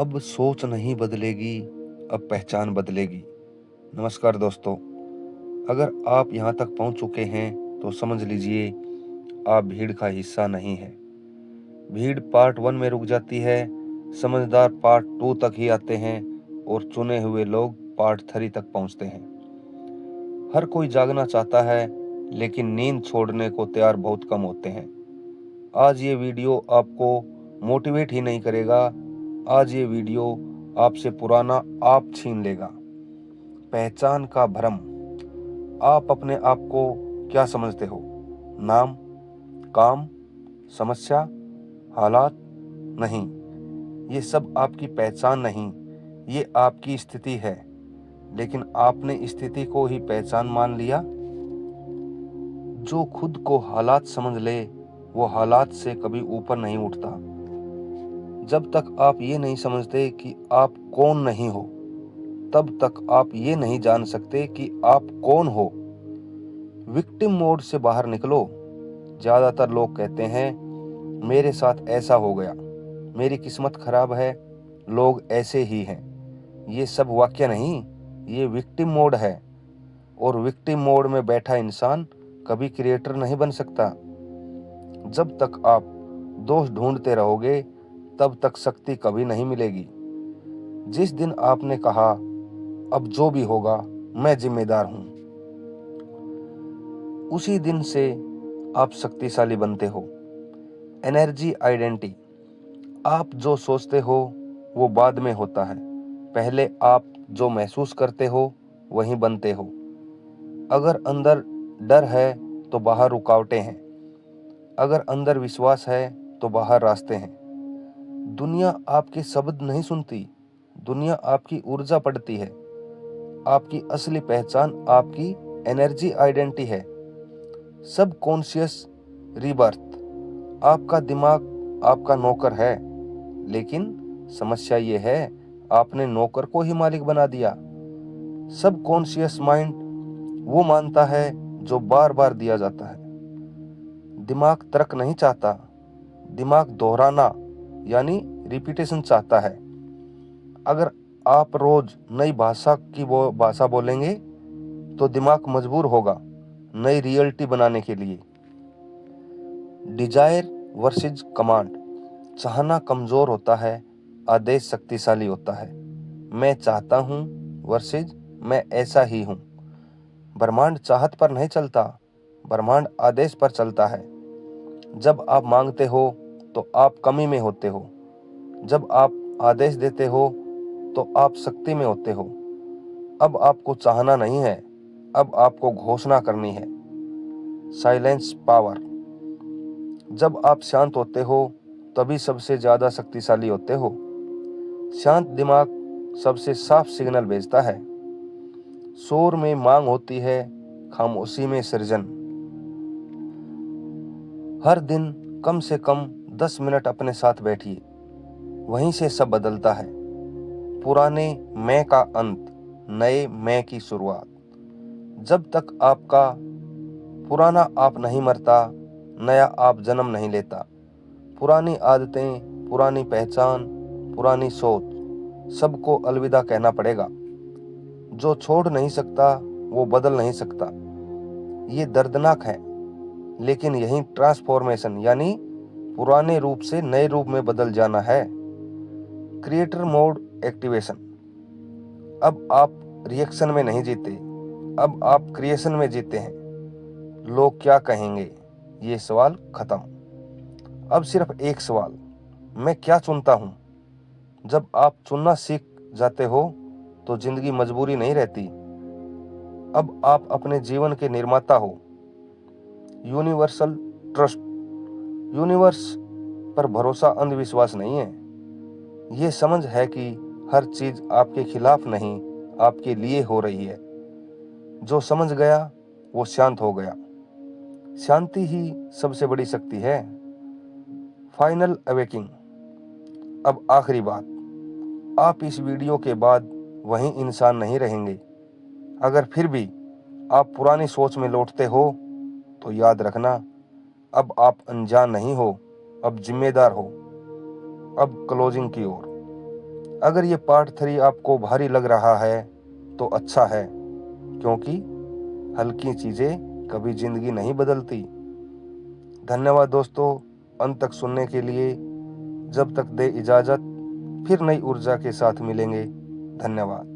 अब सोच नहीं बदलेगी, अब पहचान बदलेगी। नमस्कार दोस्तों, अगर आप यहाँ तक पहुँच चुके हैं तो समझ लीजिए आप भीड़ का हिस्सा नहीं हैं। भीड़ पार्ट 1 में रुक जाती है, समझदार पार्ट 2 तक ही आते हैं और चुने हुए लोग पार्ट 3 तक पहुँचते हैं। हर कोई जागना चाहता है, लेकिन नींद छोड़ने को तैयार बहुत कम होते हैं। आज ये वीडियो आपको मोटिवेट ही नहीं करेगा, आज ये वीडियो आपसे पुराना आप छीन लेगा। पहचान का भ्रम। आप अपने आप को क्या समझते हो? नाम, काम, समस्या, हालात? नहीं, ये सब आपकी पहचान नहीं, ये आपकी स्थिति है। लेकिन आपने स्थिति को ही पहचान मान लिया। जो खुद को हालात समझ ले, वो हालात से कभी ऊपर नहीं उठता। जब तक आप ये नहीं समझते कि आप कौन नहीं हो, तब तक आप ये नहीं जान सकते कि आप कौन हो। विक्टिम मोड से बाहर निकलो। ज्यादातर लोग कहते हैं मेरे साथ ऐसा हो गया, मेरी किस्मत खराब है, लोग ऐसे ही हैं। ये सब वाक्य नहीं, ये विक्टिम मोड है। और विक्टिम मोड में बैठा इंसान कभी क्रिएटर नहीं बन सकता। जब तक आप दोष ढूंढते रहोगे, तब तक शक्ति कभी नहीं मिलेगी। जिस दिन आपने कहा अब जो भी होगा मैं जिम्मेदार हूं, उसी दिन से आप शक्तिशाली बनते हो। Energy identity. आप जो सोचते हो वो बाद में होता है, पहले आप जो महसूस करते हो वही बनते हो। अगर अंदर डर है तो बाहर रुकावटें हैं, अगर अंदर विश्वास है तो बाहर रास्ते हैं। दुनिया आपके शब्द नहीं सुनती, दुनिया आपकी ऊर्जा पढ़ती है। आपकी असली पहचान आपकी एनर्जी आइडेंटिटी है। सब कॉन्शियस रीबर्थ। आपका दिमाग आपका नौकर है, लेकिन समस्या ये है आपने नौकर को ही मालिक बना दिया। सब कॉन्शियस माइंड वो मानता है जो बार बार दिया जाता है। दिमाग तर्क नहीं चाहता, दिमाग दोहराना यानी रिपीटेशन चाहता है। अगर आप रोज नई भाषा की वो भाषा बोलेंगे तो दिमाग मजबूर होगा नई रियलिटी बनाने के लिए। Desire versus command. चाहना कमजोर होता है, आदेश शक्तिशाली होता है। मैं चाहता हूं वर्सेस मैं ऐसा ही हूं। ब्रह्मांड चाहत पर नहीं चलता, ब्रह्मांड आदेश पर चलता है। जब आप मांगते हो तो आप कमी में होते हो, जब आप आदेश देते हो तो आप शक्ति में होते हो। अब आपको चाहना नहीं है, अब आपको घोषणा करनी है। Silence power. जब आप शांत होते हो तभी सबसे ज्यादा शक्तिशाली होते हो। शांत दिमाग सबसे साफ सिग्नल भेजता है। शोर में मांग होती है, खामोशी में सृजन। हर दिन कम से कम 10 मिनट अपने साथ बैठिए, वहीं से सब बदलता है। पुराने मैं का अंत, नए मैं की शुरुआत। जब तक आपका पुराना आप नहीं मरता, नया आप जन्म नहीं लेता। पुरानी आदतें, पुरानी पहचान, पुरानी सोच, सबको अलविदा कहना पड़ेगा। जो छोड़ नहीं सकता वो बदल नहीं सकता। ये दर्दनाक है, लेकिन यही ट्रांसफॉर्मेशन यानी पुराने रूप से नए रूप में बदल जाना है। Creator mode activation. अब आप रिएक्शन में नहीं जीते, अब आप क्रिएशन में जीते हैं। लोग क्या कहेंगे, ये सवाल खत्म। अब सिर्फ एक सवाल, मैं क्या चुनता हूं? जब आप चुनना सीख जाते हो तो जिंदगी मजबूरी नहीं रहती। अब आप अपने जीवन के निर्माता हो। Universal trust. यूनिवर्स पर भरोसा अंधविश्वास नहीं है, ये समझ है कि हर चीज आपके खिलाफ नहीं, आपके लिए हो रही है। जो समझ गया वो शांत हो गया। शांति ही सबसे बड़ी शक्ति है। Final awaking. अब आखिरी बात, आप इस वीडियो के बाद वही इंसान नहीं रहेंगे। अगर फिर भी आप पुरानी सोच में लौटते हो तो याद रखना, अब आप अनजान नहीं हो, अब जिम्मेदार हो। अब क्लोजिंग की ओर। अगर ये पार्ट 3 आपको भारी लग रहा है तो अच्छा है, क्योंकि हल्की चीज़ें कभी जिंदगी नहीं बदलती। धन्यवाद दोस्तों, अंत तक सुनने के लिए। जब तक दे इजाज़त, फिर नई ऊर्जा के साथ मिलेंगे। धन्यवाद।